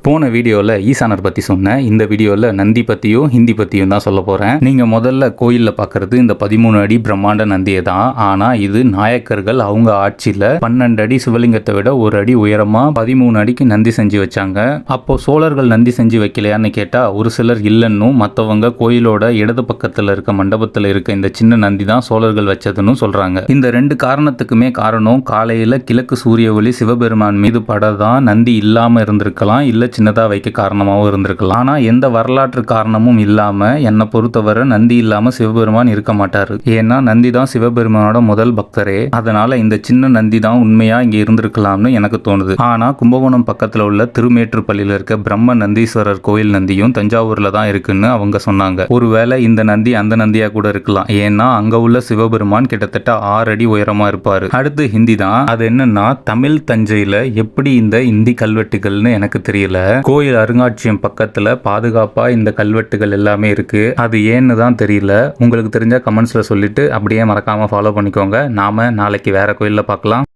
போன வீடியோவில் ஈசானர் பற்றி சொன்னேன். இந்த வீடியோவில் நந்தி பற்றியும் ஹிந்தி பற்றியும் தான் சொல்ல போகிறேன். நீங்கள் முதல்ல கோயிலில் பார்க்குறது இந்த 13 அடி பிரம்மாண்ட நந்தியை தான். ஆனால் இது நாயக்கர்கள் அவங்க ஆட்சியில் 12 அடி சிவலிங்கத்தை விட ஒரு அடி உயரமாக 13 அடிக்கு நந்தி செஞ்சு வச்சாங்க. அப்போ சோழர்கள் நந்தி செஞ்சு வைக்கலையான்னு கேட்டால் ஒரு சிலர் இல்லைன்னும், மற்றவங்க கோயிலோட இடது பக்கத்தில் இருக்க மண்டபத்தில் இருக்க இந்த சின்ன நந்தி தான் சோழர்கள் வச்சதுன்னு சொல்கிறாங்க. இந்த ரெண்டு காரணத்துக்குமே காரணம், காலையில் கிழக்கு சூரிய ஒளி சிவபெருமான் மீது படதான் நந்தி இல்லாமல் இருந்திருக்கலாம், இல்லை சின்னதாக வைக்க காரணமாகவும் இருந்திருக்கலாம். ஆனால் எந்த வரலாற்று காரணமும் இல்லாமல் என்னை பொறுத்தவரை நந்தி இல்லாமல் சிவபெருமான் இருக்க மாட்டார். ஏன்னா நந்தி தான் சிவபெருமானோட முதல் பக்தரே. அதனால இந்த சின்ன நந்தி தான் உண்மையாக இங்கே இருந்திருக்கலாம்னு எனக்கு தோணுது. ஆனால் கும்பகோணம் பக்கத்தில் உள்ள திருமேற்றுப்பள்ளியில் இருக்க பிரம்ம நந்தீஸ்வரர் கோயில் நந்தியும் தஞ்சாவூரில் தான் இருக்குன்னு அவங்க சொன்னாங்க. ஒருவேளை இந்த நந்தி அந்த நந்தியாக கூட இருக்கலாம். ஏன்னா அங்கே உள்ள சிவபெருமான் கிட்டத்தட்ட 6 அடி உயரமாக இருப்பார். அடுத்து ஹிந்தி தான். அது என்னன்னா, தமிழ் தஞ்சையில் எப்படி இந்த இந்தி கல்வெட்டுகள்னு எனக்கு தெரியல. கோயில் அருங்காட்சியகம் பக்கத்துல பாதுகாப்பா இந்த கல்வெட்டுகள் எல்லாமே இருக்கு. அது ஏன்னு தான் தெரியல. உங்களுக்கு தெரிஞ்சா கமெண்ட்ஸ்ல சொல்லிட்டு அப்படியே மறக்காம ஃபாலோ பண்ணிக்கோங்க. நாம நாளைக்கு வேற கோயில்ல பார்க்கலாம்.